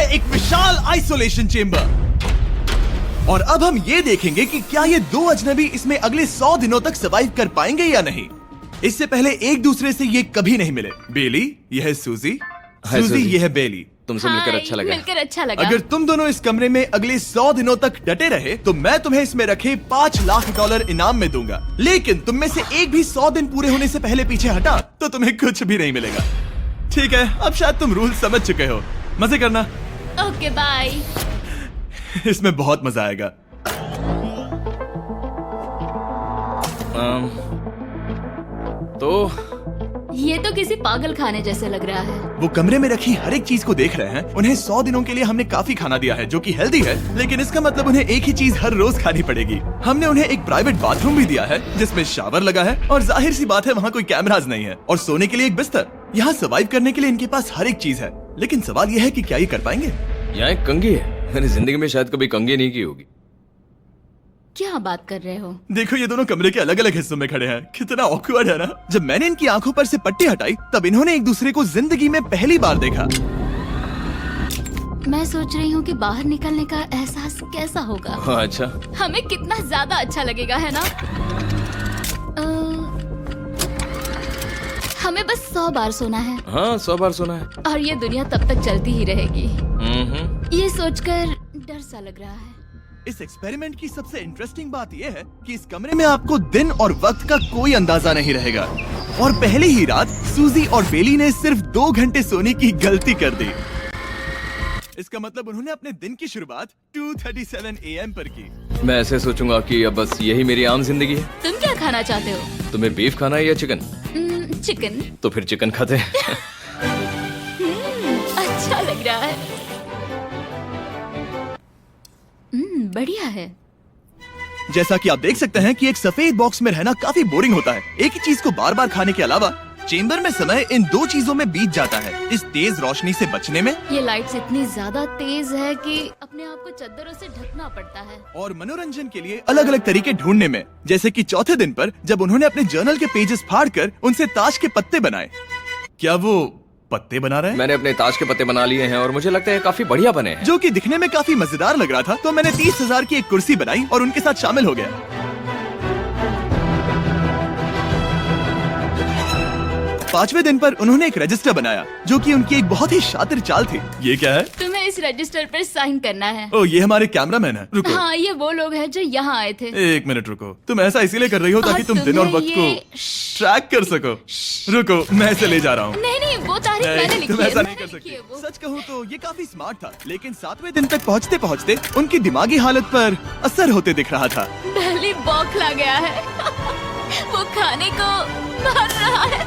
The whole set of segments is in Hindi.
है एक विशाल आइसोलेशन चेम्बर। और अब हम ये देखेंगे कि क्या ये दो अजनबी इसमें अगले 100 दिनों तक सर्वाइव कर पाएंगे या नहीं। इससे पहले एक दूसरे से ये कभी नहीं मिले। बेली, यह है सूजी। सूजी, ये है बेली। तुमसे मिलकर अच्छा लगा। मिलकर अच्छा लगा। अगर तुम दोनों इस कमरे में अगले 100 दिनों तक डटे रहे तो मैं तुम्हें इसमें रखे $5 लाख इनाम में दूंगा। लेकिन तुम में से एक भी 100 दिन पूरे होने से पहले पीछे हटा तो तुम्हें कुछ भी नहीं मिलेगा। ठीक है, अब शायद तुम रूल समझ चुके हो। मजे करना। Okay bye. इसमें बहुत मजा आएगा। तो ये तो किसी पागल खाने जैसे लग रहा है। वो कमरे में रखी हर एक चीज को देख रहे हैं। उन्हें 100 दिनों के लिए हमने काफी खाना दिया है जो कि हेल्दी है, लेकिन इसका मतलब उन्हें एक ही चीज हर रोज खानी पड़ेगी। हमने उन्हें एक प्राइवेट बाथरूम भी दिया है जिसमें शावर लगा है और जाहिर सी बात है वहाँ कोई कैमराज नहीं है, और सोने के लिए एक बिस्तर। यहाँ सर्वाइव करने के लिए इनके पास हर एक चीज है, लेकिन सवाल यह है कि क्या ये कर पाएंगे। यहाँ एक कंघी है। मैंने जिंदगी में शायद कभी कंघी नहीं की होगी। क्या बात कर रहे हो? देखो, ये दोनों कमरे के अलग अलग हिस्सों में खड़े हैं। कितना ऑकवर्ड है ना। जब मैंने इनकी आंखों पर से पट्टी हटाई तब इन्होंने एक दूसरे को जिंदगी में पहली बार देखा। मैं सोच रही हूँ कि बाहर निकलने का एहसास कैसा होगा। अच्छा, हमें कितना ज्यादा अच्छा लगेगा, है ना? हमें बस 100 बार सोना है। हाँ, 100 बार सोना है। और ये दुनिया तब तक चलती ही रहेगी। हम्म। ये सोचकर डर सा लग रहा है। इस एक्सपेरिमेंट की सबसे इंटरेस्टिंग बात यह है कि इस कमरे में आपको दिन और वक्त का कोई अंदाजा नहीं रहेगा। और पहली ही रात सूजी और बेली ने सिर्फ 2 घंटे सोने की गलती कर दी। इसका मतलब उन्होंने अपने दिन की शुरुआत 2:37 AM पर की। मैं ऐसे सोचूंगा कि अब बस यही मेरी आम जिंदगी है। तुम क्या खाना चाहते हो? तुम्हें बीफ खाना है या चिकन? चिकन। तो फिर चिकन खाते हैं। अच्छा लग रहा है। बढ़िया है। जैसा कि आप देख सकते हैं कि एक सफेद बॉक्स में रहना काफी बोरिंग होता है। एक ही चीज को बार बार खाने के अलावा चेम्बर में समय इन 2 चीजों में बीत जाता है। इस तेज रोशनी से बचने में, ये लाइट्स इतनी ज्यादा तेज है कि अपने आप को चादरों से ढकना पड़ता है। और मनोरंजन के लिए अलग अलग तरीके ढूंढने में, जैसे कि चौथे दिन पर जब उन्होंने अपने जर्नल के पेजेस फाड़कर उनसे ताश के पत्ते बनाए। क्या वो पत्ते बना रहे हैं? मैंने अपने ताश के पत्ते बना लिए हैं और मुझे लगता है काफी बढ़िया बने हैं। जो कि दिखने में काफी मजेदार लग रहा था, तो मैंने 30,000 की एक कुर्सी बनाई और उनके साथ शामिल हो गया। 5वें दिन पर उन्होंने एक रजिस्टर बनाया जो कि उनकी एक बहुत ही शातिर चाल थी। ये क्या है? तुम्हें इस रजिस्टर पर साइन करना है। ओ, ये हमारे कैमरामैन है। रुको। हाँ, ये वो लोग हैं जो यहाँ आए थे। 1 मिनट रुको। तुम ऐसा इसीलिए कर रही हो ताकि तुम दिन और वक्त को ट्रैक कर सको। रुको, मैं इसे ले जा रहा हूँ। नहीं, वो तारीख मैंने लिखी तुम है। ऐसा नहीं कर सकती। सच कहूँ तो ये काफी स्मार्ट था, लेकिन 7वें दिन तक पहुँचते पहुँचते उनकी दिमागी हालत पर असर होते दिख रहा था। पहली बौखला गया है। वो खाने को मार रहा है।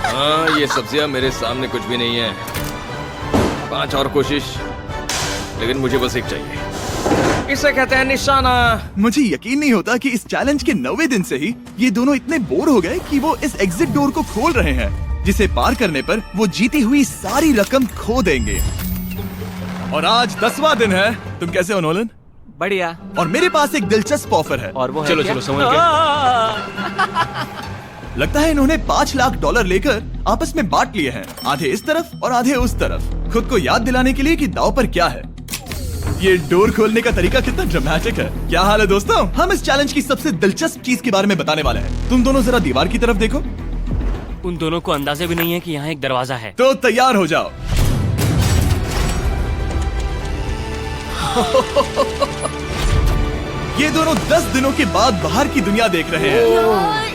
हाँ, ये सब्जियां मेरे सामने कुछ भी नहीं है। 5 और कोशिश, लेकिन मुझे बस एक चाहिए। इसे कहते हैं निशाना। मुझे यकीन नहीं होता कि इस चैलेंज के 9वें दिन से ही ये दोनों इतने बोर हो गए कि वो इस एग्जिट डोर को खोल रहे हैं, जिसे पार करने पर वो जीती हुई सारी रकम खो देंगे। और आज 10वां दिन है। तुम कैसे हो नोलन? बढ़िया। और मेरे पास एक दिलचस्प ऑफर है। और वो है चलो क्या? चलो, समझ गए। लगता है इन्होंने $5 लाख लेकर आपस में बांट लिए हैं, आधे इस तरफ और आधे उस तरफ, खुद को याद दिलाने के लिए कि दांव पर क्या है। ये डोर खोलने का तरीका कितना ड्रामेटिक है। क्या हाल है दोस्तों? हम इस चैलेंज की सबसे दिलचस्प चीज के बारे में बताने वाले हैं। तुम दोनों जरा दीवार की तरफ देखो। उन दोनों को अंदाजा भी नहीं है कि यहाँ एक दरवाजा है। तो तैयार हो जाओ। ये दोनों 10 दिनों के बाद बाहर की दुनिया देख रहे हैं। यार,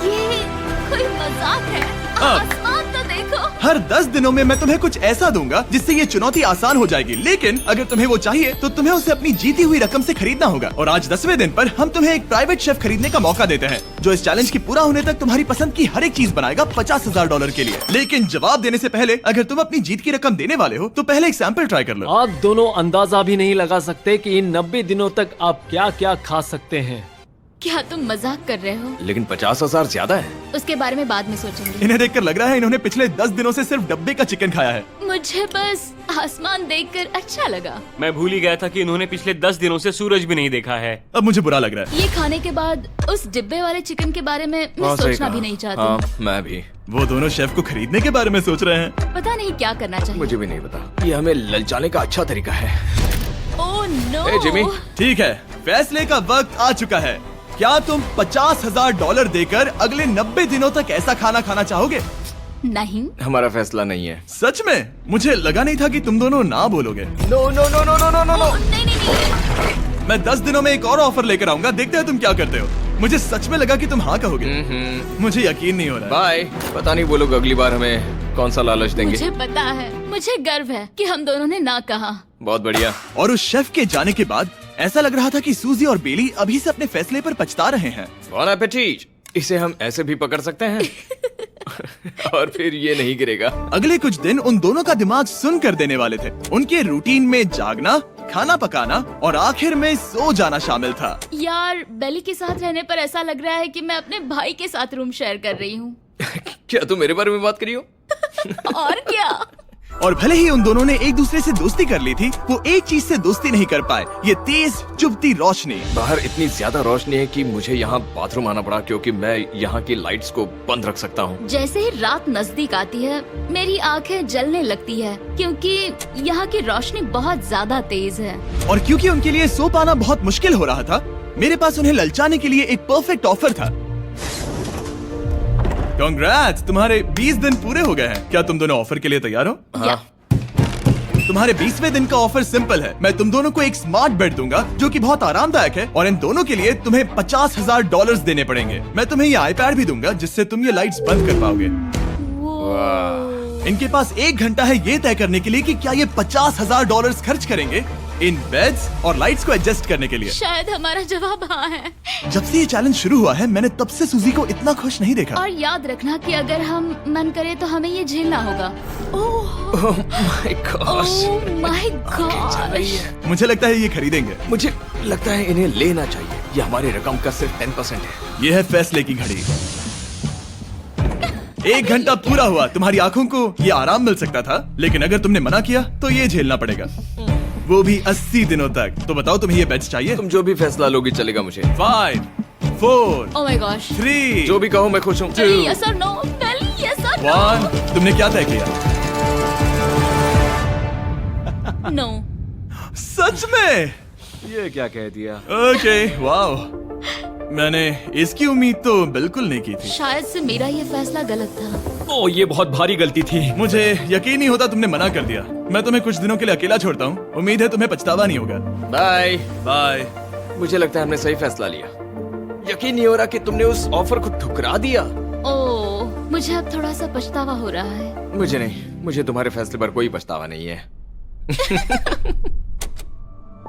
ये कोई मजाक है। आसमान तो देखो। हर 10 दिनों में मैं तुम्हें कुछ ऐसा दूंगा जिससे ये चुनौती आसान हो जाएगी, लेकिन अगर तुम्हें वो चाहिए तो तुम्हें उसे अपनी जीती हुई रकम से खरीदना होगा। और आज 10वें दिन पर हम तुम्हें एक प्राइवेट शेफ खरीदने का मौका देते हैं जो इस चैलेंज की पूरा होने तक तुम्हारी पसंद की हर एक चीज बनाएगा $50,000 के लिए। लेकिन जवाब देने से पहले अगर तुम अपनी जीत की रकम देने वाले हो तो पहले एक सैंपल ट्राई कर लो। आप दोनों अंदाजा भी नहीं लगा सकते कि इन 90 दिनों तक आप क्या क्या खा सकते हैं। क्या तुम मजाक कर रहे हो? लेकिन 50,000 ज्यादा है। उसके बारे में बाद में सोचेंगे। इन्हें देखकर लग रहा है इन्होंने पिछले 10 दिनों से सिर्फ डब्बे का चिकन खाया है। मुझे बस आसमान देखकर अच्छा लगा। मैं भूल ही गया था कि इन्होंने पिछले 10 दिनों से सूरज भी नहीं देखा है। अब मुझे बुरा लग रहा है। ये खाने के बाद उस डिब्बे वाले चिकन के बारे में मैं सही सोचना कहा। भी नहीं चाहती। हाँ, मैं भी। वो दोनों शेफ को खरीदने के बारे में सोच रहे हैं। पता नहीं क्या करना चाहिए। मुझे भी नहीं पता। ये हमें ललचाने का अच्छा तरीका है। Oh no. Hey, Jimmy. ठीक है, फैसले का वक्त आ चुका है। क्या तुम $50,000 देकर अगले 90 दिनों तक ऐसा खाना खाना चाहोगे? नहीं। हमारा फैसला नहीं है। सच में? मुझे लगा नहीं था कि तुम दोनों ना बोलोगे। No no no no no no no no. Oh, नहीं। मैं 10 दिनों में एक और ऑफर लेकर आऊंगा, देखते हैं तुम क्या करते हो। मुझे सच में लगा कि तुम हाँ कहोगे। मुझे यकीन नहीं हो रहा है। बाय। पता नहीं वो लोग अगली बार हमें कौन सा लालच देंगे। मुझे पता है। मुझे गर्व है कि हम दोनों ने ना कहा। बहुत बढ़िया। और उस शेफ के जाने के बाद ऐसा लग रहा था कि सूजी और बेली अभी से अपने फैसले पर पछता रहे हैं। बॉन एपेटीट। इसे हम ऐसे भी पकड़ सकते हैं और फिर ये नहीं गिरेगा। अगले कुछ दिन उन दोनों का दिमाग सुन कर देने वाले थे। उनके रूटीन में जागना, खाना पकाना और आखिर में सो जाना शामिल था। यार, बेली के साथ रहने पर ऐसा लग रहा है कि मैं अपने भाई के साथ रूम शेयर कर रही हूँ। क्या तुम मेरे बारे में बात करी हो? और क्या। और भले ही उन दोनों ने एक दूसरे से दोस्ती कर ली थी, वो एक चीज से दोस्ती नहीं कर पाए, ये तेज चुभती रोशनी। बाहर इतनी ज्यादा रोशनी है कि मुझे यहाँ बाथरूम आना पड़ा क्योंकि मैं यहाँ की लाइट्स को बंद रख सकता हूँ। जैसे ही रात नजदीक आती है मेरी आंखें जलने लगती है क्योंकि यहाँ की रोशनी बहुत ज्यादा तेज है। और क्योंकि उनके लिए सो पाना बहुत मुश्किल हो रहा था, मेरे पास उन्हें ललचाने के लिए एक परफेक्ट ऑफर था। कांग्रेट्स, तुम्हारे 20 दिन पूरे हो गए हैं। क्या तुम दोनों ऑफर के लिए तैयार हो? हाँ। तुम्हारे 20वें दिन का ऑफर सिंपल है। मैं तुम दोनों को एक स्मार्ट बेड दूंगा जो कि बहुत आरामदायक है, और इन दोनों के लिए तुम्हें $50,000 देने पड़ेंगे। मैं तुम्हें ये आईपैड भी दूंगा जिससे तुम ये लाइट्स बंद कर पाओगे। इनके पास 1 घंटा है ये तय करने के लिए कि क्या ये $50,000 खर्च करेंगे इन बेड्स और लाइट्स को एडजस्ट करने के लिए। शायद हमारा जवाब हाँ है। जब से ये चैलेंज शुरू हुआ है, मैंने तब से सूजी को इतना खुश नहीं देखा। और याद रखना कि अगर हम मन करे तो हमें ये झेलना होगा। Oh my God. मुझे लगता है ये खरीदेंगे। मुझे लगता है इन्हें लेना चाहिए। ये हमारी रकम का सिर्फ 10% है। ये है फैसले की घड़ी। 1 घंटा पूरा हुआ, तुम्हारी आंखों को ये आराम मिल सकता था, लेकिन अगर तुमने मना किया तो ये झेलना पड़ेगा, वो भी 80 दिनों तक। तो बताओ, तुम्हें ये बेड्स चाहिए? तुम जो भी फैसला लोगी चलेगा मुझे। 5, 4, ओह माय गॉश। 3, जो भी कहो मैं खुश हूँ। यस और नो। बेली यस और 1। तुमने क्या तय किया? नो। सच में? ये क्या कह दिया? Okay, wow. मैंने इसकी उम्मीद तो बिल्कुल नहीं की थी। शायद से मेरा ये फैसला गलत था। ओ, ये बहुत भारी गलती थी। मुझे यकीन नहीं होता तुमने मना कर दिया। मैं तुम्हें कुछ दिनों के लिए अकेला छोड़ता हूँ। उम्मीद है तुम्हें पछतावा नहीं होगा। Bye bye. मुझे लगता है हमने सही फैसला लिया। यकीन नहीं हो रहा कि तुमने उस ऑफर को ठुकरा दिया। ओह, मुझे अब थोड़ा सा पछतावा हो रहा है। मुझे नहीं, मुझे तुम्हारे फैसले पर कोई पछतावा नहीं है।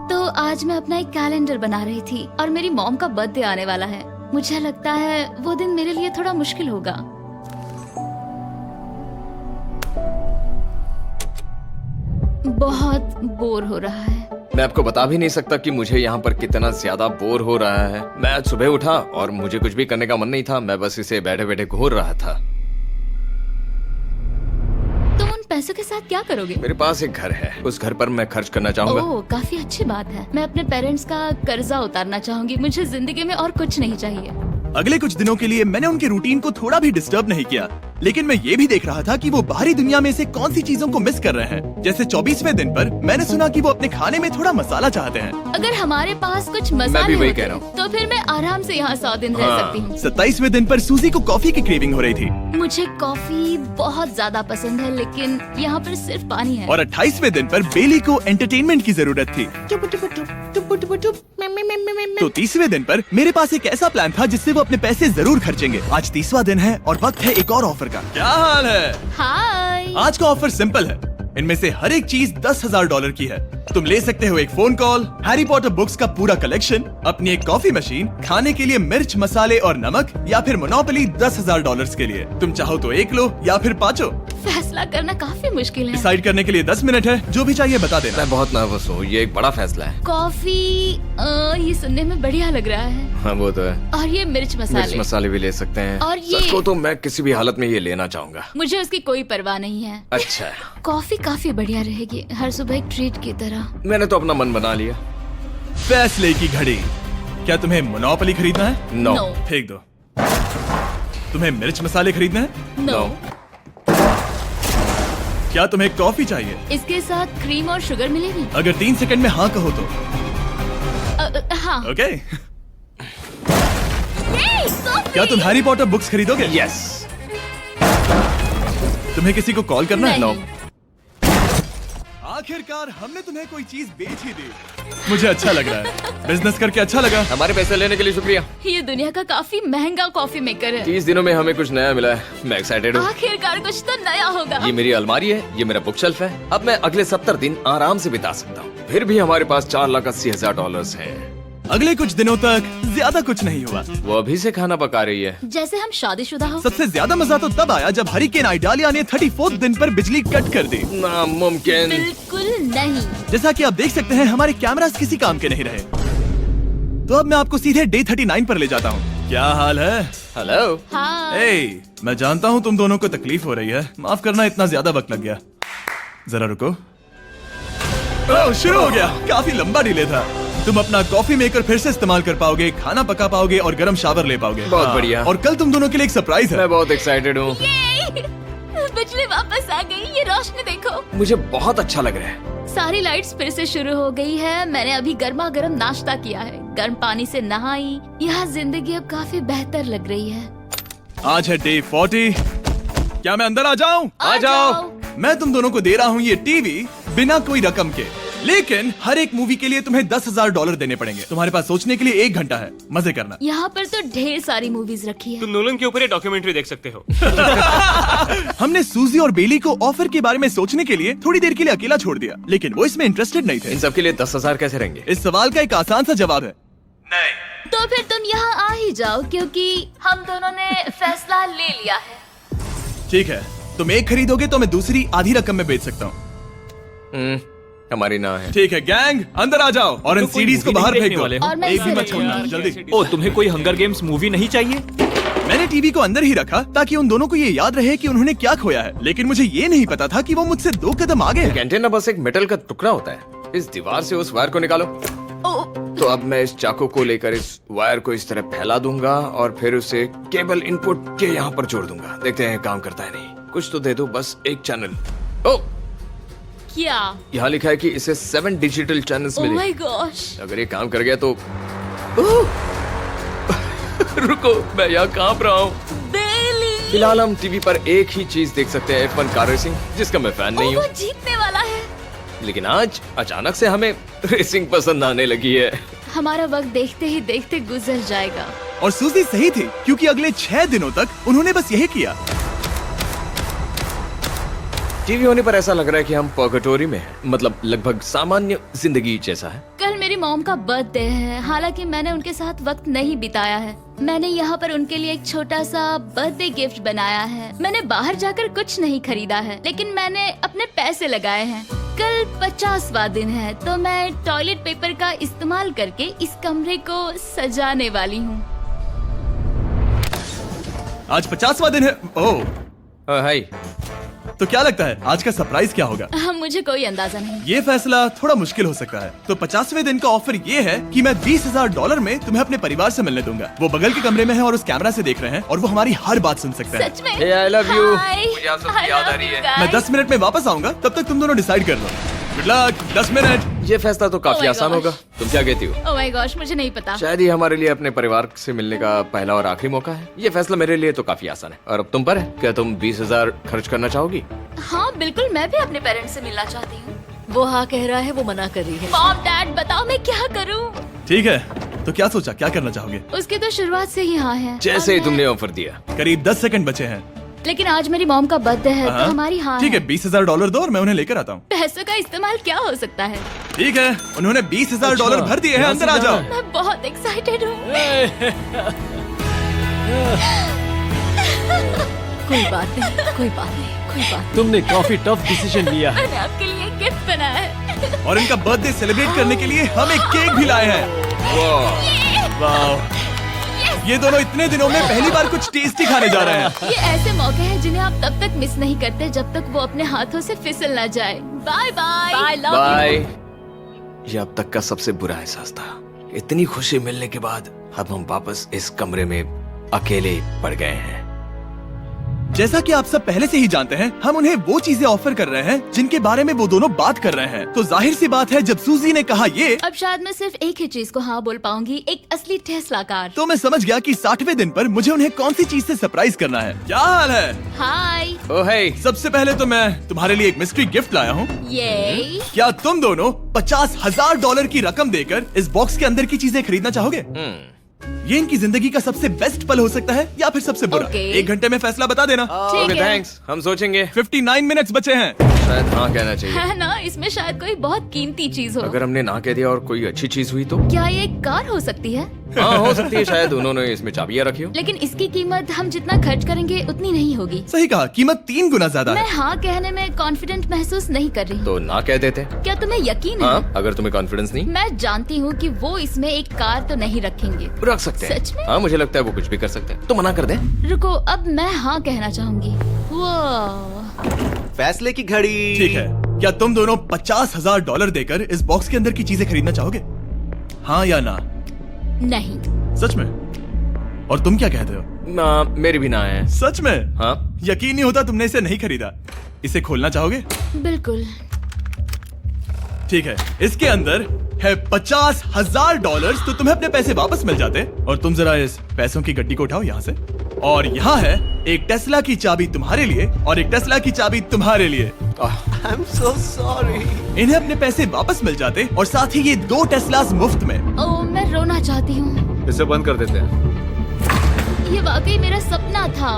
तो आज मैं अपना एक कैलेंडर बना रही थी और मेरी मॉम का बर्थडे आने वाला है। मुझे लगता है वो दिन मेरे लिए थोड़ा मुश्किल होगा। बहुत बोर हो रहा है। मैं आपको बता भी नहीं सकता कि मुझे यहाँ पर कितना ज्यादा बोर हो रहा है। मैं आज सुबह उठा और मुझे कुछ भी करने का मन नहीं था। मैं बस इसे बैठे बैठे घूर रहा था। तुम उन पैसों के साथ क्या करोगे? मेरे पास एक घर है, उस घर पर मैं खर्च करना चाहूंगा। ओह, काफी अच्छी बात है। मैं अपने पेरेंट्स का कर्जा उतारना चाहूंगी। मुझे जिंदगी में और कुछ नहीं चाहिए। अगले कुछ दिनों के लिए मैंने उनके रूटीन को थोड़ा भी डिस्टर्ब नहीं किया, लेकिन मैं ये भी देख रहा था कि वो बाहरी दुनिया में से कौन सी चीजों को मिस कर रहे हैं। जैसे 24वें दिन पर मैंने सुना कि वो अपने खाने में थोड़ा मसाला चाहते हैं। अगर हमारे पास कुछ मैं भी मसाले वही होते कह रहा हूँ। तो फिर मैं आराम से यहाँ 100 दिन रह हाँ। सकती हूँ। 27वें दिन पर सूजी को कॉफी की क्रेविंग हो रही थी। मुझे कॉफी बहुत ज्यादा पसंद है, लेकिन यहाँ पर सिर्फ पानी है। और 28वें दिन पर बेली को एंटरटेनमेंट की जरूरत थी। तो 30वें दिन पर मेरे पास एक ऐसा प्लान था जिससे वो अपने पैसे जरूर खर्चेंगे। आज 30वां दिन है और वक्त है एक और ऑफर का। क्या हाल है? हाय। आज का ऑफर सिंपल है। इनमें से हर एक चीज $10,000 की है। तुम ले सकते हो एक phone call, Harry Potter books का पूरा कलेक्शन, अपनी एक कॉफी मशीन, खाने के लिए मिर्च, मसाले और नमक, या फिर मोनोपोली $10,000 के लिए। तुम चाहो तो एक लो या फिर पांचों। फैसला करना काफी मुश्किल है। डिसाइड करने के लिए 10 मिनट है। जो भी चाहिए बता देना। मैं बहुत नर्वस हूँ, ये एक बड़ा फैसला है। कॉफी ये सुनने में बढ़िया लग रहा है। हाँ वो तो है। और ये मिर्च मिर्च मसाले। मसाले भी ले सकते हैं। और ये- सच को तो मैं किसी भी हालत में ये लेना चाहूंगा। मुझे उसकी कोई परवाह नहीं है। अच्छा है। कॉफी काफी बढ़िया रहेगी, हर सुबह एक ट्रीट की तरह। मैंने तो अपना मन बना लिया। फैसले की घड़ी। क्या तुम्हें मोनोपोली खरीदना है? नो। No. फेंक दो। तुम्हें मिर्च मसाले खरीदना है? नो। क्या तुम्हें कॉफी चाहिए? इसके साथ क्रीम और शुगर मिलेगी? अगर 3 सेकंड में हाँ कहो तो। हाँ। ओके। कॉफी! क्या तुम हैरी पॉटर बुक्स खरीदोगे? यस। तुम्हें किसी को कॉल करना है? नहीं। आखिरकार हमने तुम्हें कोई चीज बेच ही दी। मुझे अच्छा लग रहा है। बिजनेस करके अच्छा लगा। हमारे पैसे लेने के लिए शुक्रिया। ये दुनिया का काफी महंगा कॉफी मेकर है। 30 दिनों में हमें कुछ नया मिला है। मैं एक्साइटेड हूँ। आखिरकार कुछ तो नया होगा। ये मेरी अलमारी है, ये मेरा बुक शेल्फ है। अब मैं अगले 70 दिन आराम से बिता सकता हूँ। फिर भी हमारे पास $4,80,000 हैं। अगले कुछ दिनों तक ज्यादा कुछ नहीं हुआ। वो अभी से खाना पका रही है। जैसे हम शादीशुदा हो। सबसे ज्यादा मजा तो तब आया जब हरिकेन आइडालिया ने 34th दिन पर बिजली कट कर दी। नामुमकिन। बिल्कुल नहीं। जैसा कि आप देख सकते हैं हमारे कैमरास किसी काम के नहीं रहे। तो अब मैं आपको सीधे डे 39 पर ले जाता हूँ। क्या हाल है? हेलो। हाँ। ए, मैं जानता हूँ तुम दोनों को तकलीफ हो रही है। माफ करना इतना ज्यादा वक्त लग गया। जरा रुको। ओह, शुरू हो गया। काफी लंबा डिले था। तुम अपना कॉफी मेकर फिर से इस्तेमाल कर पाओगे, खाना पका पाओगे और गर्म शावर ले पाओगे। बहुत हाँ, बढ़िया। और कल तुम दोनों के लिए एक सरप्राइज है। मैं बहुत एक्साइटेड हूँ। ये! बिजली वापस आ गई। ये रोशनी देखो। मुझे बहुत अच्छा लग रहा है। सारी लाइट्स फिर से शुरू हो गई है। मैंने अभी गर्मा गर्म नाश्ता किया है, गर्म पानी से नहाई। यहाँ जिंदगी अब काफी बेहतर लग रही है। आज है डे 40। क्या मैं अंदर आ जाऊं? आ जाओ। मैं तुम दोनों को दे रहा हूँ ये टीवी बिना कोई रकम के, लेकिन हर एक मूवी के लिए तुम्हें $10,000 देने पड़ेंगे। तुम्हारे पास सोचने के लिए 1 घंटा है। मजे करना। यहाँ पर तो ढेर सारी मूवीज रखी है। तुम नोलन के ऊपर ये डॉक्यूमेंट्री देख सकते हो। हमने सूजी और बेली को ऑफर के बारे में सोचने के लिए थोड़ी देर के लिए अकेला छोड़ दिया, लेकिन वो इसमें इंटरेस्टेड नहीं थे। इन सब के लिए 10,000 कैसे रहेंगे? इस सवाल का एक आसान सा जवाब है नहीं। तो फिर तुम यहाँ आ ही जाओ, क्योंकि हम दोनों ने फैसला ले लिया है। ठीक है, तुम एक खरीदोगे तो मैं दूसरी आधी रकम में बेच सकता हूँ। हमारी ना है। ठीक है गैंग, अंदर आ जाओ और इन तो कोई सीडीज को movie बाहर नहीं फेंक देखने दो। वाले हो? और मैं एक भी इसे मत छोड़ना, रखूंगी। जल्दी। ओ, तुम्हें कोई हंगर गेम्स मूवी नहीं चाहिए? मैंने टीवी को अंदर ही रखा ताकि उन दोनों को ये याद रहे कि उन्होंने क्या खोया है, लेकिन मुझे ये नहीं पता था कि वो मुझसे 2 कदम आगे है। एंटेना बस एक मेटल का टुकड़ा होता है। इस दीवार से उस वायर को निकालो। ओ, तो अब मैं इस चाकू को लेकर इस वायर को इस तरह फैला दूंगा और फिर उसे केबल इनपुट के यहाँ पर जोड़ दूंगा। देखते हैं काम करता है नहीं। कुछ तो दे दो, बस एक चैनल। ओ, क्या? यहाँ लिखा है कि इसे 7 डिजिटल चैनल्स ओ मिले। My gosh. अगर ये काम कर गया तो रुको, मैं यहाँ कांप रहा हूँ। बेली! फिलहाल हम टीवी पर एक ही चीज देख सकते हैं, F1 कार रेसिंग, जिसका मैं फैन नहीं वो हूँ। जीतने वाला है। लेकिन आज अचानक से हमें रेसिंग पसंद आने लगी है। हमारा वक्त देखते ही देखते गुजर जाएगा। और सूजी सही थी, क्योंकि अगले 6 दिनों तक उन्होंने बस यही किया। टीवी होने पर ऐसा लग रहा है कि हम पर्गेटोरी में हैं, मतलब लगभग सामान्य जिंदगी जैसा है। कल मेरी मॉम का बर्थडे है, हालांकि मैंने उनके साथ वक्त नहीं बिताया है। मैंने यहाँ पर उनके लिए एक छोटा सा बर्थडे गिफ्ट बनाया है। मैंने बाहर जाकर कुछ नहीं खरीदा है, लेकिन मैंने अपने पैसे लगाए हैं। कल 50वां दिन है, तो मैं टॉयलेट पेपर का इस्तेमाल करके इस कमरे को सजाने वाली हूँ। आज 50वां दिन है। ओह, हाय। तो क्या लगता है आज का सरप्राइज क्या होगा? मुझे कोई अंदाजा नहीं। ये फैसला थोड़ा मुश्किल हो सकता है। तो 50वें दिन का ऑफर ये है कि मैं $20,000 में तुम्हें अपने परिवार से मिलने दूंगा। वो बगल के कमरे में है और उस कैमरा से देख रहे हैं और वो हमारी हर बात सुन सकते हैं। सच में? Hey, I love you. Hi. मुझे आप सबकी I याद आ love रही you है। guys. मैं 10 मिनट में वापस आऊंगा, तब तक तुम दोनों डिसाइड कर लो। Good luck. 10 मिनट। ये फैसला तो काफी Oh my आसान gosh. होगा। तुम क्या कहती हो? Oh my gosh, मुझे नहीं पता। शायद ये हमारे लिए अपने परिवार से मिलने का पहला और आखिरी मौका है। ये फैसला मेरे लिए तो काफी आसान है। और अब तुम पर है। क्या तुम 20,000 खर्च करना चाहोगी? हाँ बिल्कुल, मैं भी अपने पेरेंट्स से मिलना चाहती हूँ। वो हाँ कह रहा है, वो मना कर रही है। मॉम डैड बताओ मैं क्या करूँ? ठीक है, तो क्या सोचा, क्या करना चाहोगे? उसके तो शुरुआत से ही हाँ है। जैसे ही और तुमने ऑफर दिया। करीब 10 सेकंड बचे हैं। लेकिन आज मेरी मॉम का बर्थडे है तो हमारी हाँ ठीक है, $20,000 दो और मैं उन्हें लेकर आता हूँ। पैसों का इस्तेमाल क्या हो सकता है? ठीक है, उन्होंने $20,000 भर दिए हैं, अंदर आ जाओ। मैं बहुत एक्साइटेड हूँ। कोई बात नहीं, कोई बात नहीं, कोई बात तुमने काफी टफ डिसीजन लिया है। मैंने आपके लिए गिफ्ट बनाया है। और इनका बर्थडे सेलिब्रेट करने के लिए हम एक केक भी लाए हैं। वाह, ये दोनों इतने दिनों में पहली बार कुछ टेस्टी खाने जा रहे हैं। ये ऐसे मौके हैं जिन्हें आप तब तक मिस नहीं करते जब तक वो अपने हाथों से फिसल ना जाए। Bye bye. Bye, love bye. ये अब तक का सबसे बुरा एहसास था। इतनी खुशी मिलने के बाद अब हम वापस इस कमरे में अकेले पड़ गए हैं। जैसा कि आप सब पहले से ही जानते हैं, हम उन्हें वो चीजें ऑफर कर रहे हैं जिनके बारे में वो दोनों बात कर रहे हैं। तो जाहिर सी बात है, जब सूजी ने कहा ये, अब शायद मैं सिर्फ एक ही चीज को हाँ बोल पाऊंगी, एक असली टेस्ला कार। तो मैं समझ गया कि 60वें दिन पर मुझे उन्हें कौन सी चीज से सरप्राइज करना है। क्या हाल है? हाय। ओ हे, सबसे पहले तो मैं तुम्हारे लिए एक मिस्ट्री गिफ्ट लाया हूँ। ये क्या तुम दोनों $50,000 की रकम देकर इस बॉक्स के अंदर की चीजें खरीदना चाहोगे? ये इनकी जिंदगी का सबसे बेस्ट पल हो सकता है या फिर सबसे बुरा। Okay. 1 घंटे में फैसला बता देना। ठीक ओके है। थैंक्स, हम सोचेंगे। 59 मिनट्स बचे हैं। शायद हाँ कहना चाहिए। है ना, इसमें शायद कोई बहुत कीमती चीज हो। अगर हमने ना कह दिया और कोई अच्छी चीज हुई तो? क्या ये एक कार हो सकती है? हाँ हो सकती है, शायद उन्होंने इसमें चाबियां रखी हो। लेकिन इसकी कीमत हम जितना खर्च करेंगे उतनी नहीं होगी। सही कहा, कीमत 3 गुना ज्यादा मैं है। हाँ कहने में कॉन्फिडेंट महसूस नहीं कर रही। तो ना कह देते। क्या तुम्हें यकीन है? हाँ, अगर तुम्हें कॉन्फिडेंस नहीं, मैं जानती हूँ कि वो इसमें एक कार तो नहीं रखेंगे। रख सकते हैं। सच में? हाँ मुझे लगता है वो कुछ भी कर सकते हैं। तो मना कर दे। रुको, अब मैं हाँ कहना चाहूंगी। वो फैसले की घड़ी। ठीक है, क्या तुम दोनों $50,000 देकर इस बॉक्स के अंदर की चीजें खरीदना चाहोगे? हाँ या ना? नहीं। सच में? और तुम क्या कहते हो? ना, मेरी भी ना है। सच में? हाँ यकीन नहीं होता तुमने इसे नहीं खरीदा। इसे खोलना चाहोगे? बिल्कुल। ठीक है, इसके अंदर है $50,000, तो तुम्हें अपने पैसे वापस मिल जाते। और तुम जरा इस पैसों की गड्डी को उठाओ यहाँ से। और यहाँ है एक टेस्ला की चाबी तुम्हारे लिए और एक टेस्ला की चाबी तुम्हारे लिए। I am so sorry. इन्हें अपने पैसे वापस मिल जाते और साथ ही ये 2 टेस्लास मुफ्त में। ओ, मैं रोना चाहती हूँ। इसे बंद कर देते हैं। ये वाकई मेरा सपना था।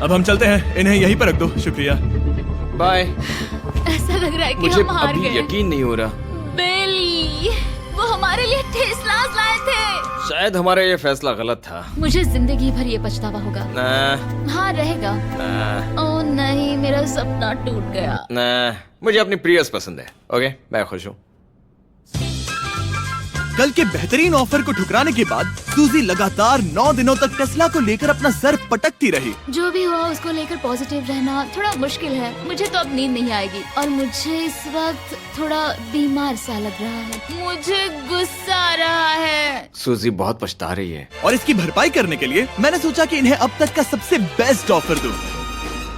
अब हम चलते हैं, इन्हें यहीं पर रख दो। शुक्रिया। बाय। ऐसा लग रहा है कि मुझे हम हार अभी गए। यकीन नहीं हो रहा। बेली, वो हमारे लिए टेस्लास लाए थे। शायद हमारा ये फैसला गलत था। मुझे जिंदगी भर ये पछतावा होगा। ना हाँ रहेगा। ना ओ नहीं, मेरा सपना टूट गया। ना, मुझे अपनी प्रियस पसंद है। ओके, मैं खुश हूँ। कल के बेहतरीन ऑफर को ठुकराने के बाद सूजी लगातार 9 दिनों तक टेस्ला को लेकर अपना सर पटकती रही। जो भी हुआ उसको लेकर पॉजिटिव रहना थोड़ा मुश्किल है। मुझे तो अब नींद नहीं आएगी और मुझे इस वक्त थोड़ा बीमार सा लग रहा है। मुझे गुस्सा आ रहा है। सूजी बहुत पछता रही है। और इसकी भरपाई करने के लिए मैंने सोचा कि इन्हें अब तक का सबसे बेस्ट ऑफर दूं।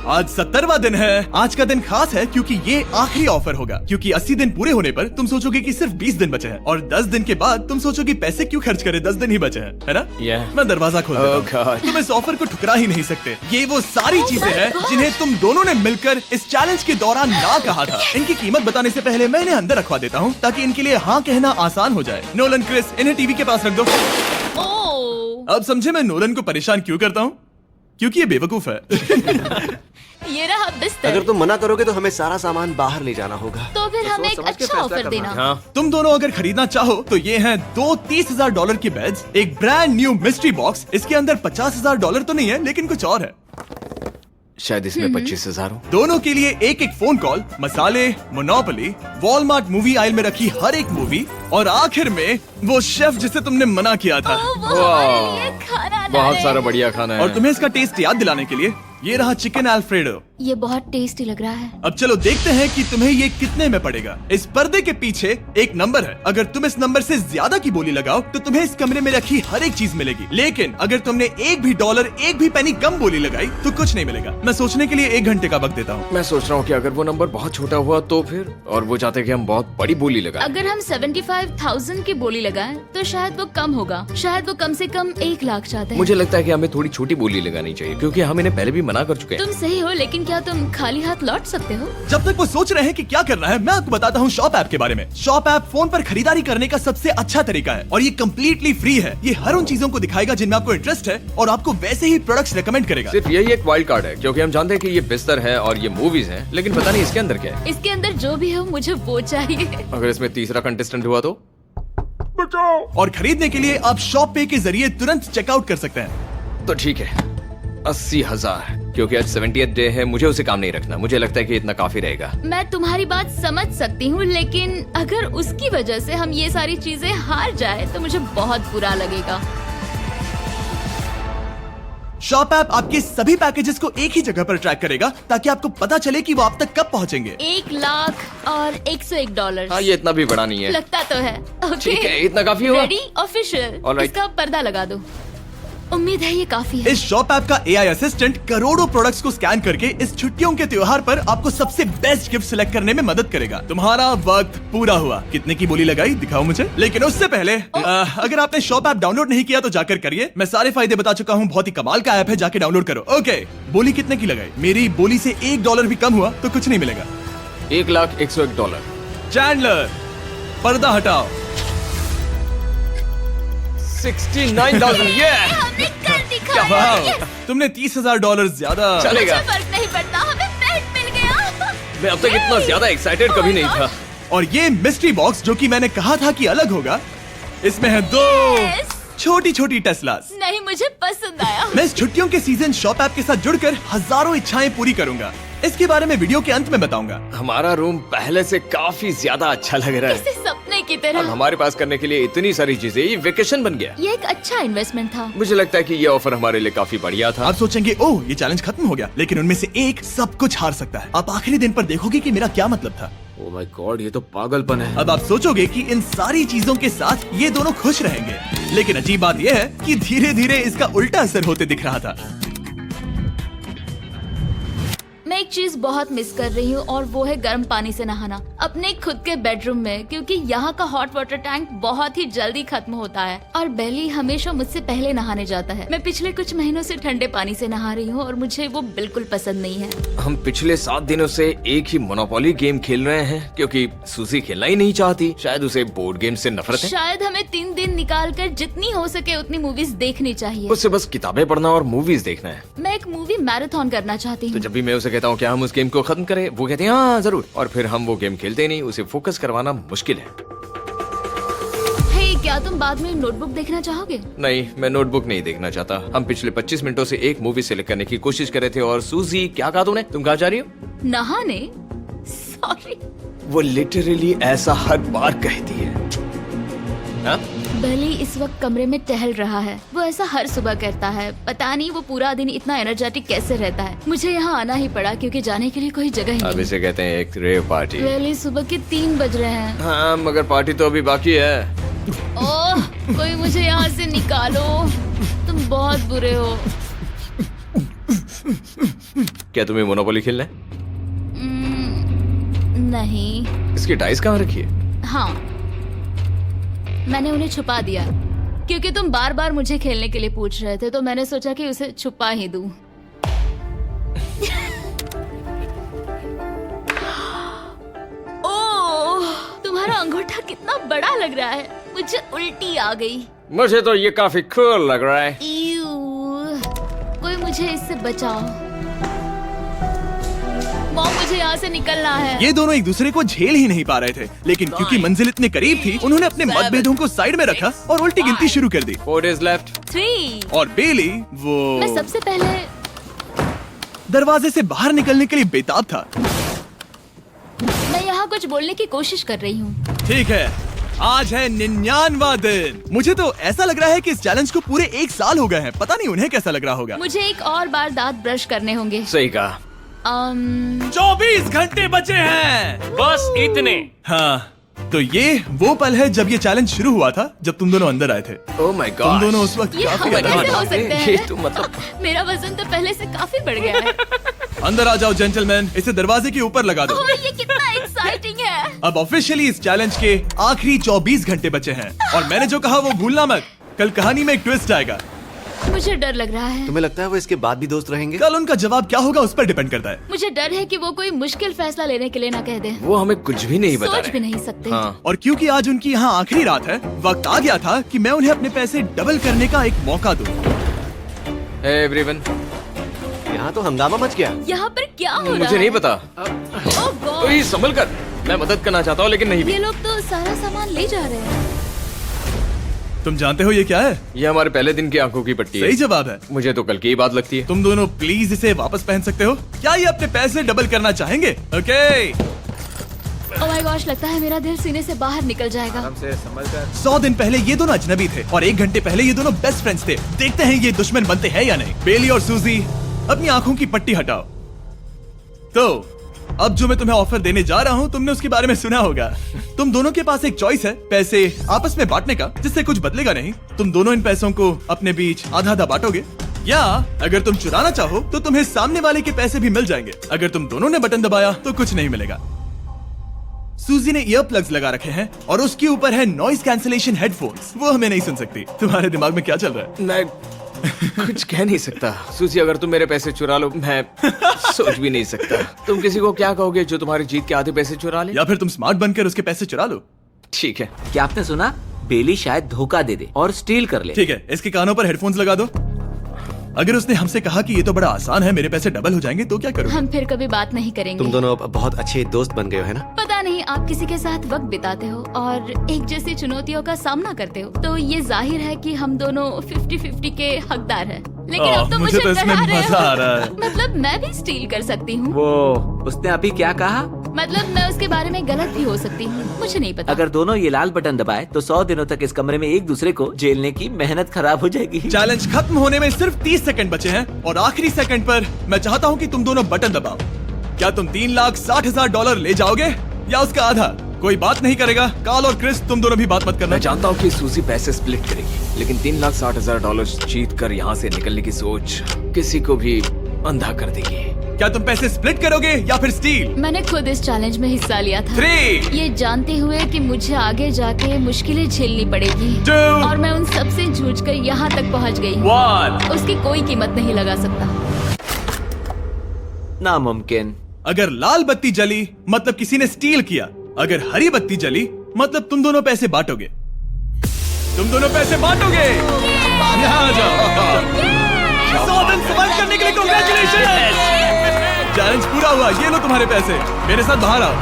आज 70वां दिन है। आज का दिन खास है क्योंकि ये आखिरी ऑफर होगा। क्योंकि 80 दिन पूरे होने पर तुम सोचोगे कि सिर्फ 20 दिन बचे हैं और 10 दिन के बाद तुम सोचोगे पैसे क्यों खर्च करें, 10 दिन ही बचे हैं, है ना? Yeah. मैं दरवाजा खोल देता Oh, हूं। God. तुम इस ऑफर को ठुकरा ही नहीं सकते। ये वो सारी चीजें हैं जिन्हें तुम दोनों ने मिलकर इस चैलेंज के दौरान ना कहा था। इनकी कीमत बताने से पहले मैं इन्हें अंदर रखवा देता हूँ ताकि इनके लिए हाँ कहना आसान हो जाए। नोलन, क्रिस, इन्हें टीवी के पास रख दो। ओ, अब समझे मैं नोलन को परेशान क्यों करता हूँ? क्योंकि ये बेवकूफ है। ये रहा बिस्तर। अगर तुम मना करोगे तो हमें सारा सामान बाहर ले जाना होगा। तो फिर हमें एक समझ के अच्छा फैसला ऑफर करना देना। हाँ तुम दोनों अगर खरीदना चाहो तो ये हैं 2 $30,000 के बेड्स, एक ब्रांड न्यू मिस्ट्री बॉक्स। इसके अंदर $50,000 तो नहीं है लेकिन कुछ और है। शायद इसमें 25,000 हो। दोनों के लिए एक एक फोन कॉल, मसाले, मोनोपोली, वॉलमार्ट मूवी आइल में रखी हर एक मूवी और आखिर में वो शेफ जिसे तुमने मना किया था। ओ, वो हमारे लिए खाना ला बहुत रहे सारा हैं। बढ़िया खाना है। और तुम्हें इसका टेस्ट याद दिलाने के लिए ये रहा चिकन अल्फ्रेडो। ये बहुत टेस्टी लग रहा है। अब चलो देखते हैं कि तुम्हें ये कितने में पड़ेगा। इस पर्दे के पीछे एक नंबर है। अगर तुम इस नंबर से ज्यादा की बोली लगाओ तो तुम्हें इस कमरे में रखी हर एक चीज मिलेगी। लेकिन अगर तुमने एक भी डॉलर, एक भी पेनी कम बोली लगाई तो कुछ नहीं मिलेगा। मैं सोचने के लिए 1 घंटे का वक्त देता हूँ। मैं सोच रहा हूँ कि अगर वो नंबर बहुत छोटा हुआ तो फिर, और वो चाहते कि हम बहुत बड़ी बोली लगाएं। अगर हम 75,000 की बोली लगाएं तो शायद वो कम होगा। शायद वो कम से कम 1 लाख चाहते हैं। मुझे लगता है कि हमें थोड़ी छोटी बोली लगानी चाहिए क्योंकि हम इन्हें पहले भी मना कर चुके हैं। तुम सही हो, लेकिन क्या तुम खाली हाथ लौट सकते हो? जब तक वो सोच रहे हैं कि क्या करना है, मैं आपको बताता हूँ शॉप ऐप के बारे में। शॉप ऐप फोन पर खरीदारी करने का सबसे अच्छा तरीका है और ये कम्प्लीटली फ्री है। ये हर उन चीजों को दिखाएगा जिनमें आपको इंटरेस्ट है और आपको वैसे ही प्रोडक्ट्स रेकमेंड करेगा। सिर्फ यही एक वाइल्ड कार्ड है, क्योंकि हम जानते हैं कि ये बिस्तर है और ये मूवीज हैं, लेकिन पता नहीं इसके अंदर क्या है। इसके अंदर जो भी हो मुझे वो चाहिए। अगर इसमें तीसरा कंटेस्टेंट हुआ तो? और खरीदने के लिए आप शॉप पे के जरिए तुरंत चेकआउट कर सकते हैं। तो ठीक है, 80,000, क्योंकि आज 70th डे है, मुझे उसे काम नहीं रखना। मुझे लगता है कि इतना काफी रहेगा। मैं तुम्हारी बात समझ सकती हूँ, लेकिन अगर उसकी वजह से हम ये सारी चीजें हार जाए तो मुझे बहुत बुरा लगेगा। शॉप ऐप आपके सभी पैकेजेस को एक ही जगह पर ट्रैक करेगा ताकि आपको पता चले कि वो आप तक कब पहुंचेंगे। 1 लाख और $101। हाँ, ये इतना भी बड़ा नहीं है। लगता तो है। ओके, ठीक है, इतना काफी हुआ। Ready, official. Alright. इसका पर्दा लगा दो। उम्मीद है ये काफी है। इस शॉप ऐप का AI असिस्टेंट करोड़ों प्रोडक्ट्स को स्कैन करके इस छुट्टियों के त्योहार पर आपको सबसे बेस्ट गिफ्ट सिलेक्ट करने में मदद करेगा। तुम्हारा वक्त पूरा हुआ। कितने की बोली लगाई दिखाओ मुझे। लेकिन उससे पहले अगर आपने शॉप ऐप डाउनलोड नहीं किया तो जाकर करिए। मैं सारे फायदे बता चुका हूँ। बहुत ही कमाल का ऐप है, जाके डाउनलोड करो। ओके, बोली कितने की लगाई? मेरी बोली से $1 भी कम हुआ तो कुछ नहीं मिलेगा। $1,01,000। चैंडलर, पर्दा हटाओ। 69,000। ये हमने कर दिखाया। वाह, तुमने $30,000 ज्यादा। चलेगा। मुझे फर्क नहीं पड़ता, हमें बेड मिल गया। मैं अब तक इतना ज्यादा एक्साइटेड कभी नहीं था। और ये मिस्ट्री बॉक्स जो कि मैंने कहा था कि अलग होगा, इसमें है 2 Yes. छोटी छोटी टेस्लास। नहीं, मुझे पसंद आया। मैं इस छुट्टियों के सीजन शॉप ऐप के साथ जुड़कर हजारों इच्छाएं पूरी करूंगा। इसके बारे में वीडियो के अंत में बताऊंगा। हमारा रूम पहले से काफी ज्यादा अच्छा लग रहा है। इसे सपने की अब तरह। हमारे पास करने के लिए इतनी सारी चीजें, ये वेकेशन बन गया। ये एक अच्छा इन्वेस्टमेंट था। मुझे लगता है कि ये ऑफर हमारे लिए काफी बढ़िया था। आप सोचेंगे ओह ये चैलेंज खत्म हो गया, लेकिन उनमें से एक सब कुछ हार सकता है। आप आखिरी दिन पर देखोगे कि मेरा क्या मतलब था। ओह माय गॉड, ये तो पागलपन है। अब आप सोचोगे कि इन सारी चीजों के साथ ये दोनों खुश रहेंगे, लेकिन अजीब बात यह है कि धीरे धीरे इसका उल्टा असर होते दिख रहा था। मैं एक चीज बहुत मिस कर रही हूँ और वो है गर्म पानी से नहाना अपने खुद के बेडरूम में, क्योंकि यहाँ का हॉट वाटर टैंक बहुत ही जल्दी खत्म होता है और बेली हमेशा मुझसे पहले नहाने जाता है। मैं पिछले कुछ महीनों से ठंडे पानी से नहा रही हूँ और मुझे वो बिल्कुल पसंद नहीं है। हम पिछले 7 दिनों से एक ही मोनोपोली गेम खेल रहे हैं, क्योंकि सूजी खेलना ही नहीं चाहती। शायद उसे बोर्ड गेम से नफरत है। शायद हमें 3 दिन निकाल कर जितनी हो सके उतनी मूवीज देखनी चाहिए। उससे बस किताबें पढ़ना और मूवीज देखना है। मैं एक मूवी मैराथन करना चाहती तो हूँ। जब भी मैं उसे कहता हूँ क्या हम उस गेम को खत्म करें, वो कहते हैं हाँ जरूर, और फिर हम वो गेम खेलते ही नहीं। उसे फोकस करवाना मुश्किल है। हे, क्या तुम बाद में नोटबुक देखना चाहोगे? नहीं, मैं नोटबुक नहीं देखना चाहता। हम पिछले 25 मिनटों से एक मूवी सेलेक्ट करने की कोशिश कर रहे थे। और सूजी, क्या कहा तूने? तुम कहाँ जा रही हो? नहाने? सॉरी। वो लिटरली ऐसा हर बार कहती है। हाँ? बेली इस वक्त कमरे में टहल रहा है। वो ऐसा हर सुबह करता है। पता नहीं वो पूरा दिन इतना एनर्जेटिक कैसे रहता है। मुझे यहाँ आना ही पड़ा क्योंकि जाने के लिए कोई जगह ही अब नहीं। इसे कहते हैं एक रेव पार्टी। बेली, सुबह के 3 बज रहे हैं। हाँ, मगर पार्टी तो अभी बाकी है। ओह, कोई मुझे यहाँ से निकालो। तुम बहुत बुरे हो। क्या तुम्हें मोनोपोली खेलना है? नहीं। इसकी डाइस कहाँ रखी है? हाँ, मैंने उन्हें छुपा दिया क्योंकि तुम बार बार मुझे खेलने के लिए पूछ रहे थे, तो मैंने सोचा कि उसे छुपा ही दूं। ओह, तुम्हारा अंगूठा कितना बड़ा लग रहा है। मुझे उल्टी आ गई। मुझे तो ये काफी कूल लग रहा है। ईयू, कोई मुझे इससे बचाओ। मॉम, मुझे यहाँ से निकलना है। ये दोनों एक दूसरे को झेल ही नहीं पा रहे थे, लेकिन क्योंकि मंजिल इतने करीब थी, उन्होंने अपने मतभेदों को साइड में रखा और उल्टी गिनती शुरू कर दी। 4 days left। 3। और बेली मैं वो सबसे पहले दरवाजे से बाहर निकलने के लिए बेताब था। मैं यहाँ कुछ बोलने की कोशिश कर रही हूँ। ठीक है, आज है 99वां दिन। मुझे तो ऐसा लग रहा है कि इस चैलेंज को पूरे 1 साल हो गए हैं। पता नहीं उन्हें कैसा लग रहा होगा। मुझे एक और बार दांत ब्रश करने होंगे। सही कहा। 24 घंटे बचे हैं। बस इतने। हाँ, तो ये वो पल है जब ये चैलेंज शुरू हुआ था, जब तुम दोनों अंदर आए थे। Oh my God. तुम दोनों उस वक्त ये काफी हम अलग कैसे थे। हो सकते हैं? ये तो मतलब मेरा वजन तो पहले से काफी बढ़ गया है। अंदर आ जाओ जेंटलमैन, इसे दरवाजे के ऊपर लगा दो। ओह, ये कितना एक्साइटिंग है। अब ऑफिशियली इस चैलेंज के आखिरी 24 घंटे बचे हैं और मैंने जो कहा वो भूलना मत। कल कहानी में एक ट्विस्ट आएगा। मुझे डर लग रहा है। तुम्हें लगता है वो इसके बाद भी दोस्त रहेंगे? कल उनका जवाब क्या होगा उस पर डिपेंड करता है। मुझे डर है कि वो कोई मुश्किल फैसला लेने के लिए ना कह दे। वो हमें कुछ भी नहीं बता सोच भी रहे। नहीं सकते। हाँ, और क्योंकि आज उनकी यहाँ आखिरी रात है, वक्त आ गया था कि मैं उन्हें अपने पैसे डबल करने का एक मौका दूं। एवरीवन, यहाँ तो हंगामा मच गया। यहाँ पर क्या हो रहा है? मुझे नहीं पता। ओह गॉड, ओए, संभल कर। मैं मदद करना चाहता हूँ लेकिन नहीं भी। ये लोग तो सारा सामान ले जा रहे हैं। तुम जानते हो ये क्या है? ये हमारे पहले दिन की आंखों की पट्टी है। सही जवाब है। मुझे तो कल की ही बात लगती है। तुम दोनों प्लीज इसे वापस पहन सकते हो? क्या ये अपने पैसे डबल करना चाहेंगे? ओके। ओह माय गॉश, लगता है मेरा दिल सीने से बाहर निकल जाएगा। 100 दिन पहले ये दोनों अजनबी थे और 1 घंटे पहले ये दोनों बेस्ट फ्रेंड्स थे। देखते हैं ये दुश्मन बनते हैं या नहीं। बेली और सूजी, अपनी आंखों की पट्टी हटाओ। तो अब जो मैं तुम्हें ऑफर देने जा रहा हूँ, तुमने उसके बारे में सुना होगा। तुम दोनों के पास एक चॉइस है पैसे आपस में बांटने का, जिससे कुछ बदलेगा नहीं। तुम दोनों इन पैसों को अपने बीच आधा आधा बांटोगे, या अगर तुम चुराना चाहो तो तुम्हें सामने वाले के पैसे भी मिल जाएंगे। अगर तुम दोनों ने बटन दबाया तो कुछ नहीं मिलेगा। सूजी ने ईयर प्लग्स लगा रखे हैं और उसके ऊपर है नॉइस कैंसिलेशन हेडफोन्स। वो हमें नहीं सुन सकती। तुम्हारे दिमाग में क्या चल रहा है? मैं कुछ कह नहीं सकता। सूजी, अगर तुम मेरे पैसे चुरा लो, मैं सोच भी नहीं सकता। तुम किसी को क्या कहोगे जो तुम्हारी जीत के आधे पैसे चुरा ले? या फिर तुम स्मार्ट बनकर उसके पैसे चुरा लो। ठीक है। क्या आपने सुना? बेली शायद धोखा दे दे और स्टील कर ले। ठीक है, इसके कानों पर हेडफोन्स लगा दो। अगर उसने हमसे कहा कि ये तो बड़ा आसान है, मेरे पैसे डबल हो जाएंगे, तो क्या करोगे? हम फिर कभी बात नहीं करेंगे। तुम दोनों अब बहुत अच्छे दोस्त बन गए हो, है ना? पता नहीं, आप किसी के साथ वक्त बिताते हो और एक जैसी चुनौतियों का सामना करते हो, तो ये जाहिर है कि हम दोनों 50-50 के हकदार हैं। लेकिन अब तो मुझे तो इसमें डरा रहे मजा आ हो। रहा है। मतलब मैं भी स्टील कर सकती हूँ। वो उसने अभी क्या कहा? मतलब मैं उसके बारे में गलत भी हो सकती हूँ, मुझे नहीं पता। अगर दोनों ये लाल बटन दबाए तो 100 दिनों तक इस कमरे में एक दूसरे को झेलने की मेहनत खराब हो जाएगी। चैलेंज खत्म होने में सिर्फ 30 सेकंड बचे हैं और आखिरी सेकंड पर मैं चाहता हूँ कि तुम दोनों बटन दबाओ। क्या तुम $3,60,000 ले जाओगे या उसका आधा? कोई बात नहीं करेगा। कार्ल और क्रिस, तुम दोनों भी बात मत करना। मैं जानता हूँ कि सूजी पैसे स्प्लिट करेगी, लेकिन $3,60,000 जीत कर यहाँ से निकलने की सोच किसी को भी अंधा कर देगी। क्या तुम पैसे स्प्लिट करोगे या फिर स्टील? मैंने खुद इस चैलेंज में हिस्सा लिया था, 3, ये जानते हुए कि मुझे आगे जाके मुश्किलें झेलनी पड़ेगी 2, और मैं उन सब से जूझकर यहाँ तक पहुँच गई। 1। उसकी कोई कीमत नहीं लगा सकता। नामुमकिन। अगर लाल बत्ती जली मतलब किसी ने स्टील किया, अगर हरी बत्ती जली मतलब तुम दोनों पैसे बांटोगे। तुम दोनों पैसे बांटोगे। यहाँ आ जाओ। 100 दिन सर्वाइव करने के लिए कांग्रेचुलेशन। चैलेंज पूरा हुआ। ये लो तुम्हारे पैसे। मेरे साथ बाहर आओ।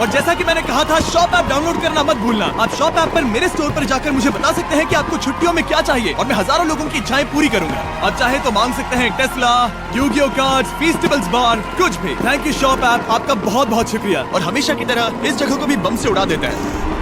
और जैसा कि मैंने कहा था, शॉप ऐप डाउनलोड करना मत भूलना। आप शॉप ऐप पर मेरे स्टोर पर जाकर मुझे बता सकते हैं कि आपको छुट्टियों में क्या चाहिए और मैं हजारों लोगों की इच्छाएं पूरी करूंगा। आप चाहे तो मांग सकते हैं टेस्ला, यूगियो कार्ड्स, फेस्टिवल्स बार, कुछ भी। थैंक यू शॉप ऐप, आपका बहुत बहुत शुक्रिया। और हमेशा की तरह इस जगह को भी बम से उड़ा देते हैं।